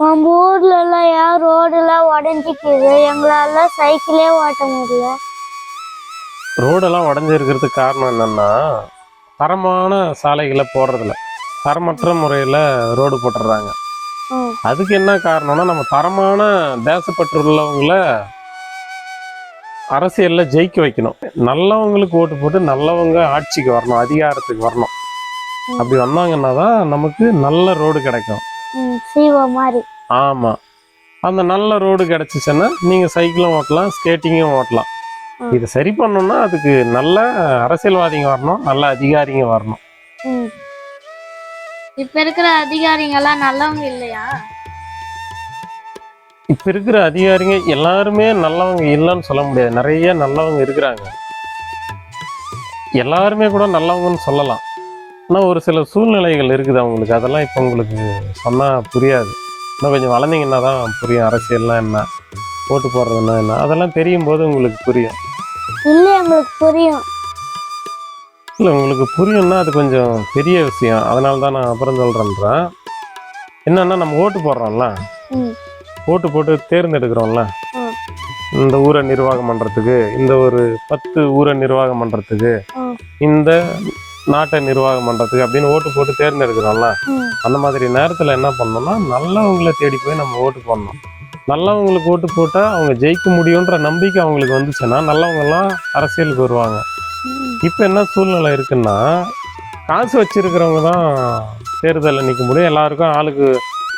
நம்ம ஊர்ல எல்லாம் ரோடெல்லாம் உடஞ்சிக்குது, எங்களால சைக்கிளே ஓட்ட முடியல. ரோடெல்லாம் உடஞ்சிருக்கிறதுக்கு காரணம் என்னன்னா, தரமான சாலைகளை போடுறதில்ல, தரமற்ற முறையில் ரோடு போட்டுடுறாங்க. அதுக்கு என்ன காரணம்னா, நம்ம தரமான தேசப்பற்று உள்ளவங்களை அரசியல்ல ஜெயிக்க வைக்கணும். நல்லவங்களுக்கு ஓட்டு போட்டு நல்லவங்க ஆட்சிக்கு வரணும், அதிகாரத்துக்கு வரணும். அப்படி வந்தாங்கன்னா தான் நமக்கு நல்ல ரோடு கிடைக்கும். மாதிரி. ஆமா, அந்த நல்ல ரோடு கிடைச்சிச்சுன்னா நீங்க சைக்கிளும் ஓட்டலாம், ஸ்கேட்டிங்கும் ஓட்டலாம். இதை சரி பண்ணணும்னா அதுக்கு நல்ல அரசியல்வாதிங்க வரணும், நல்ல அதிகாரிங்க வரணும். இப்ப இருக்கிற அதிகாரிங்க எல்லாம் நல்லவங்க இல்லையா? இப்ப இருக்கிற அதிகாரிங்க எல்லாருமே நல்லவங்க இல்லைன்னு சொல்ல முடியாது, நிறைய நல்லவங்க இருக்கிறாங்க. எல்லாருமே கூட நல்லவங்கன்னு சொல்லலாம். ஆனால் ஒரு சில சூழ்நிலைகள் இருக்குது அவங்களுக்கு, அதெல்லாம் இப்போ உங்களுக்கு சொன்னால் புரியாது. இன்னும் கொஞ்சம் வளர்ந்தீங்கன்னா தான் புரியும். அரசியல்லாம் என்ன, ஓட்டு போடுறதுன்னா என்ன, அதெல்லாம் தெரியும் போது உங்களுக்கு புரியும். இல்லை, எங்களுக்கு புரியும். இல்லை, உங்களுக்கு புரியும்னா அது கொஞ்சம் பெரிய விஷயம். அதனால தான் நான் அப்புறம் சொல்கிறேன்றேன். என்னன்னா, நம்ம ஓட்டு போடுறோம்ல, ஓட்டு போட்டு தேர்ந்தெடுக்கிறோம்ல, இந்த ஊரை நிர்வாகம் பண்ணுறதுக்கு, இந்த ஒரு 10 ஊரை நிர்வாகம் பண்ணுறதுக்கு, இந்த நாட்டை நிர்வாகம் பண்ணுறதுக்கு அப்படின்னு ஓட்டு போட்டு தேர்ந்தெடுக்கிறோம்ல, அந்த மாதிரி நேரத்தில் என்ன பண்ணணும்னா, நல்லவங்களை தேடி போய் நம்ம ஓட்டு போடணும். நல்லவங்களுக்கு ஓட்டு போட்டால் அவங்க ஜெயிக்க முடியுன்ற நம்பிக்கை அவங்களுக்கு வந்துச்சுன்னா நல்லவங்கெல்லாம் அரசியலுக்கு வருவாங்க. இப்போ என்ன சூழ்நிலை இருக்குன்னா, காசு வச்சிருக்கிறவங்க தான் தேர்தலில் நிற்க முடியும். எல்லாருக்கும் ஆளுக்கு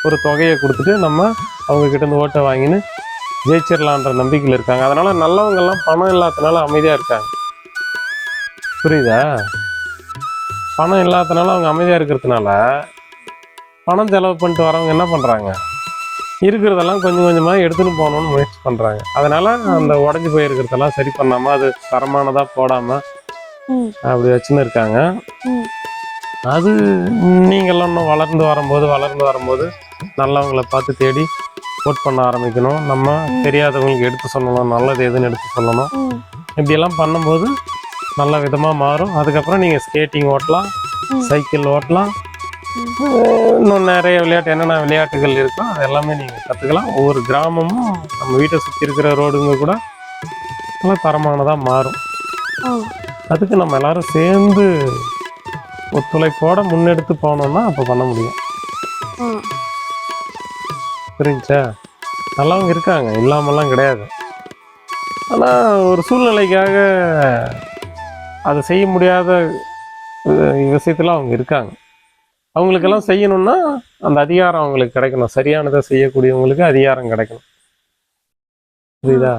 ஒரு தொகையை கொடுத்துட்டு நம்ம அவங்கக்கிட்ட இருந்து ஓட்டை வாங்கின்னு ஜெயிச்சிடலான்ற நம்பிக்கையில் இருக்காங்க. அதனால் நல்லவங்கெல்லாம் பணம் இல்லாதனால அமைதியாக இருக்காங்க. புரியுதா? பணம் இல்லாதனால அவங்க அமைதியாக இருக்கிறதுனால பணம் செலவு பண்ணிட்டு வரவங்க என்ன பண்ணுறாங்க, இருக்கிறதெல்லாம் கொஞ்சம் கொஞ்சமாக எடுத்துன்னு போகணுன்னு முயற்சி பண்ணுறாங்க. அதனால் அந்த உடஞ்சி போயிருக்கிறதெல்லாம் சரி பண்ணாமல், அது தரமானதாக போடாமல் அப்படி வச்சுன்னு இருக்காங்க. அது நீங்கள்லாம் இன்னும் வளர்ந்து வரும்போது நல்லவங்களை பார்த்து தேடி ஓட் பண்ண ஆரம்பிக்கணும். நம்ம தெரியாதவங்களுக்கு எடுத்து சொல்லணும், நல்லது எதுன்னு எடுத்து சொல்லணும். இப்படியெல்லாம் பண்ணும்போது நல்ல விதமாக மாறும். அதுக்கப்புறம் நீங்கள் ஸ்கேட்டிங் ஓட்டலாம், சைக்கிள் ஓட்டலாம், இன்னும் நிறைய விளையாட்டு, என்னென்ன விளையாட்டுகள் இருக்கோ அது எல்லாமே நீங்கள் கற்றுக்கலாம். ஒவ்வொரு கிராமமும் நம்ம வீட்டை சுற்றி இருக்கிற ரோடுங்க கூட நல்லா தரமானதாக மாறும். அதுக்கு நம்ம எல்லாரும் சேர்ந்து ஒத்துழைப்போட முன்னெடுத்து போனோம்னா அப்போ பண்ண முடியும். புரிஞ்சா? நல்லவங்க இருக்காங்க, இல்லாமலாம் கிடையாது. ஆனால் ஒரு சூழ்நிலைக்காக அதை செய்ய முடியாத விஷயத்தில் அவங்க இருக்காங்க. அவங்களுக்கெல்லாம் செய்யணும்னா அந்த அதிகாரம் அவங்களுக்கு கிடைக்கணும். சரியானதை செய்யக்கூடியவங்களுக்கு அதிகாரம் கிடைக்கணும். புரியுதா?